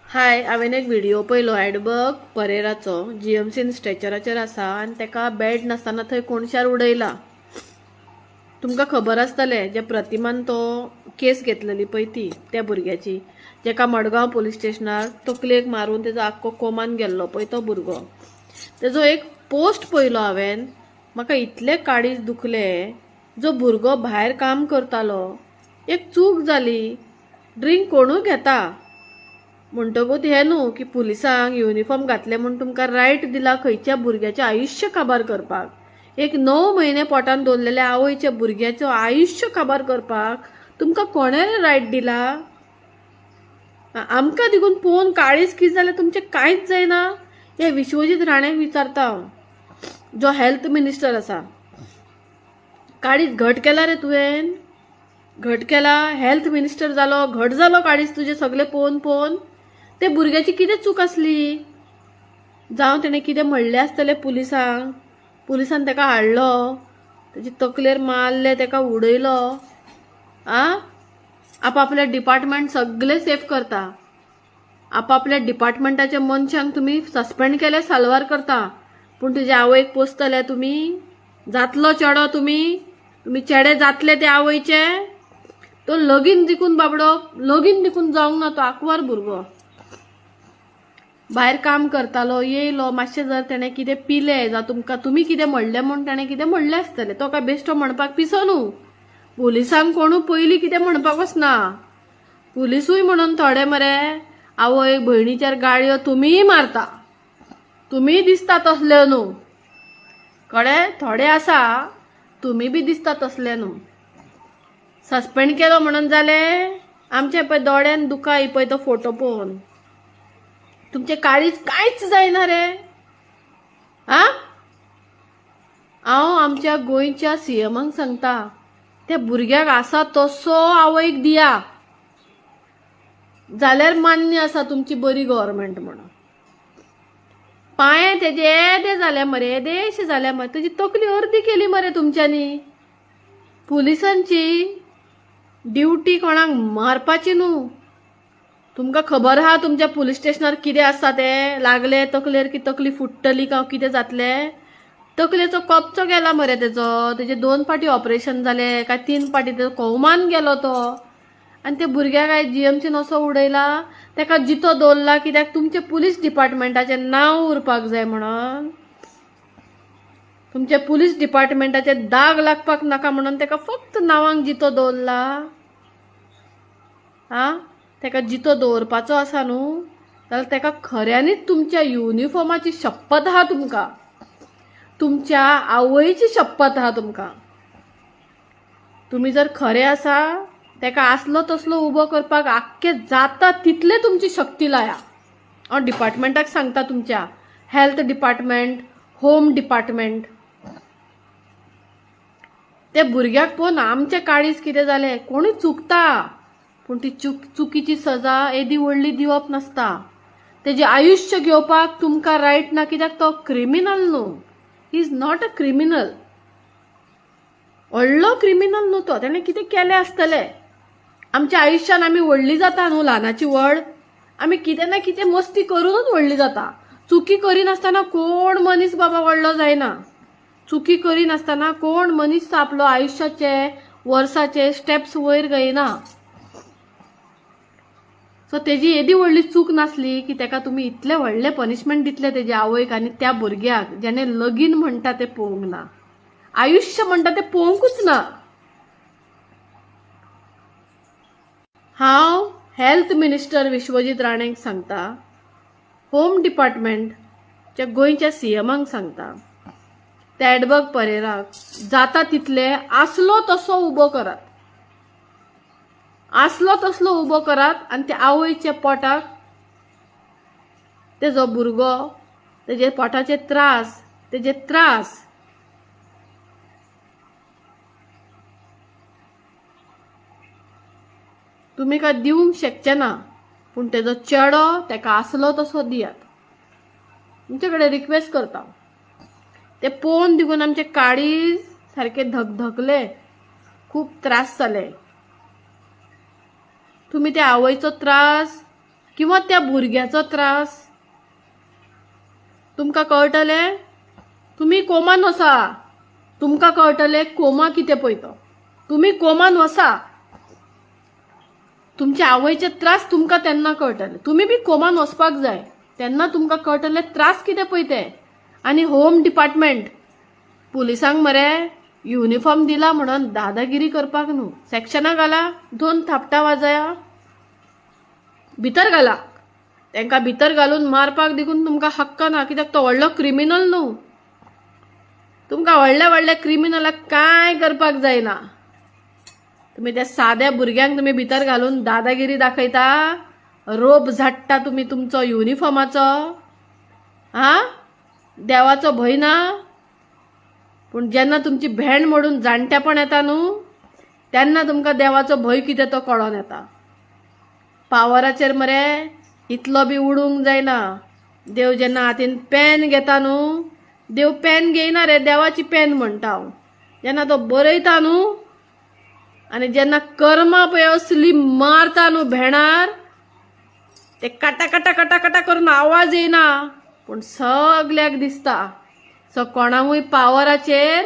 हाय, हांवें एक व्हिडिओ पळयलो एडबर्ग परेराचो जीएमसीन स्ट्रेचराचेर आसा आनी तेका बेड नासतना थंय कोणशार उडयला। तुमकां खबर आसतलें जे प्रतिमान तो केस घेतलेली पळय ती त्या भुरग्याची, जेका मडगांव पुलीस स्टेशनार तकलेक मारून तेजो आख्खो कोमान गेल्लो पळय तो भुरगो। तेजो एक पोस्ट पळयलो हांवें, म्हाका इतले काळीज दुखले। जो भुरगो भायर काम करतालो, एक चूक जाली, ड्रिंक कोणूय घेता म्हणटकूच हे न्हू की पुलिसांक युनिफॉर्म घातले म्हूण तुमकां रायट दिला खंयच्या भुरग्याचें आयुश्य काबार करपाक। एक 9 म्हयने पोटान दवरलेल्या आवयच्या भुरग्याचो आयुश्य काबार करपाक तुमकां कोणें रायट दिला? आमकां देखून पळोवन काळीज कितें जालें तुमचें कांयच जायना? हे विश्वजीत राणेक विचारता हांव, जो हेल्थ मिनिस्टर आसा। काळीज घट केला रे तुवें? घट केला? हेल्थ मिनिस्टर जालो, घट जालो काळीज तुजें सगळें पळोवन? ते भुरग्याची कितें चूक आसली? जावं तेणें कितें म्हणलें आसतलें पुलिसांक, पुलिसान तेका हाडलो, तेजी तकलेर मारले, तेका उडयलो। आपापल्या डिपार्टमेंट सगळे सेफ करता, आपापल्या डिपार्टमेंटाच्या मनशांक तुमी सस्पेंड केले, साल्वार करता, पूण तुज्या आवयक पोसतले तुमी? जातलो चेडो तुमी चेडे जातले ते आवयचे? तो लगीन दिकून बाबडो, लगीन दिकून जावंक ना, तो आंकवार भुरगो भायर काम करतालो, येयलो, मातशें जर तेणें कितें पिलें जावं तुमी कितें म्हणलें म्हूण तेणें कितें म्हणलें आसतलें, तो काय बेश्टो म्हणपाक पिसो न्हू। पुलिसांक कोणूय पयलीं कितें म्हणपाक वचना। पुलिसूय म्हणून थोडे मरे आवय भयणीचेर गाळयो तुमीय मारता, तुमी दिसता तसले न्हू, कळ्ळें? थोडे आसा तुमी बी दिसता तसले न्हू। सस्पेंड केलो म्हणून जालें? आमचे पळय दोळ्यान दुखाय पळय तो फोटो पळोवन, तुमचे काळीज कांयच जायना रे? हांव आमच्या गोंयच्या सीएमांक सांगता, त्या भुरग्याक आसा तसो आवयक दिया, जाल्यार मान्य आसा तुमची बरी गव्हर्नमेंट म्हणून। पांये तेजे येदे जाले मरे, येदेशे जाले मरे, तुजी तकली अर्दी केली मरे तुमच्यांनी। पुलिसांची ड्युटी कोणाक मारपाची न्हू। तुमकां खबर आहा तुमच्या पुलीस स्टेशनार कितें आसा तें? लागले तकलेर की तकली फुट्टली काय कितें जातलें? तकलेचो कपचो गेला मरे तेजे 2 पाटी ऑपरेशन जाले काय 3 पाटी तेजो कौमान गेलो तो, आनी ते भुरग्याक काय जीएमसीन असो उडयला, तेका जितो दवरला कित्याक तुमचे पुलीस डिपार्टमेंटाचें नांव उरपाक जाय म्हणून। तुमच्या पुलीस डिपार्टमेंटाचे दाग लागपाक नाका म्हणून तेका फक्त नांवांक जितो दवरला। तेका जितो दवरपाचो आसा न्हू, जाल्यार तेका खऱ्यांनीच तुमच्या युनिफॉर्माची शपथ आहा तुमकां, तुमच्या आवयची शपथ आहा तुमकां। तुमी जर खरे आसा, तेका आसलो तसलो उबो करपाक आख्खे जाता तितले तुमची शक्ती लाया। हांव डिपार्टमेंटाक सांगता, तुमच्या हेल्थ डिपार्टमेंट, होम डिपार्टमेंट। ते भुरग्याक पळोवन आमचे काळीज कितें जालें? कोणूय चुकता, पूण ती चुकीची सजा येदी व्हडली दिवप नासता। तेजे आयुश्य घेवपाक तुमकां रायट ना, कित्याक तो क्रिमिनल न्हू। He is not a criminal, व्हडलो क्रिमिनल न्हू तो, तेणें कितें केलें आसतलें। आमच्या आयुश्यान आमी व्हडली जाता न्हू, ल्हानाची व्हड, आमी कितें ना कितें मस्ती करूनच व्हडली जाता। चुकी करिनासतना कोण मनीस बाबा व्हडलो जायना। चुकी करिनासतना कोण मनीस आपलो आयुश्याचे वर्साचे स्टेप्स वयर गयना। सो तेजी येदी व्हडली चूक नासली की तेका तुमी इतले व्हडले पनिशमेंट दितले तेजे आवयक आनी त्या भुरग्याक जेणे लगीन म्हणटा ते पळोवंक ना, आयुश्य म्हणटा ते पळोवंकूच ना। हांव हेल्थ मिनिस्टर विश्वजीत राणेंक सांगता, होम डिपार्टमेंटच्या गोंयच्या सीएमांक सांगता, त्या एडबर्ग परेराक जाता तितले आसलो तसो उबो करात, आसलो तसलो उबो करात, आनी त्या आवयच्या पोटाक तेजो भुरगो, तेजे पोटाचे त्रास, तेजे त्रास तुमी काय दिवंक शकचे ना, पूण तेजो चेडो तेका आसलो तसो दियात। तुमचे कडेन रिक्वेस्ट करता। ते पळोवन देखून आमचे काळीज सारके धगधगले, खूब त्रास जाले। तुम्ही त्या आवयचो त्रास किंवा त्या भुरग्याचो त्रास तुमकां कळटलें. तुम्ही कोमान वसा, तुमकां कळटलें कोमा कितें पळय तो. तुम्ही कोमान वसा, तुमच्या आवयचे त्रास तुमकां तेन्ना कळटले. तुम्ही बी कोमान वचपाक जाय, तेन्ना तुमकां कळटले त्रास कितें पळय ते. आनी होम डिपार्टमेंट पुलिसांक मरे युनिफॉर्म दिला म्हणून दादागिरी करपाक न्हू. सेक्शनाक घाला, 2 थापटां वाजया, भितर घाला. तांकां भितर घालून मारपाक देखून तुमकां हक्क ना, कित्याक तो व्हडलो क्रिमिनल न्हू. तुमकां व्हडल्या व्हडल्या क्रिमिनलाक कांय करपाक जायना. तुम्ही त्या साद्या भुरग्यांक तुम्ही भितर घालून दादागिरी दाखयता, रोप झाडटा तुम्ही तुमचो युनिफॉर्माचो. देवाचो भंय ना. पूण जेन्ना तुमची भेण मोडून जाणटेपण येता न्हू, तेन्ना तुमकां देवाचो भंय कितें तो कळोन येता. पावराचेर मरे इतलो बी उडूंक जायना. देव जेन्ना हातीन पेन घेता न्हू, देव पेन घेयना रे, देवाची पेन म्हणटा हांव. जेन्ना तो बरयता न्हू आनी जेन्ना कर्मा पळय असली मारता न्हू भेणार, ते काटा काटा काटा काटा करून आवाज येयना, पूण सगल्याक दिसता. सो कोणाकूय पावराचेर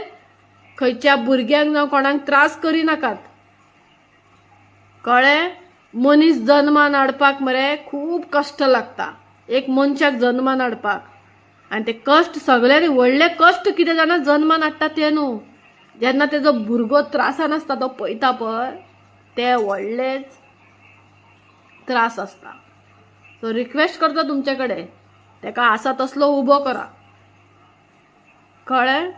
खंयच्या भुरग्यांक जावं कोणाक त्रास करिनाकात. कळ्ळें. मनीस जन्मान हाडपाक मरे खूब कश्ट लागता, एक मनशाक जन्मान हाडपाक. आनी ते कश्ट सगळ्यांनी व्हडले कश्ट कितें जाणा जन्मान हाडटा ते न्हू, जेन्ना तेजो भुरगो त्रासान आसता तो पळयता पळय, ते व्हडलेच त्रास आसता. सो रिक्वेस्ट करता तुमचे कडेन, तेका आसा तसलो उबो करा. कळ्ळें.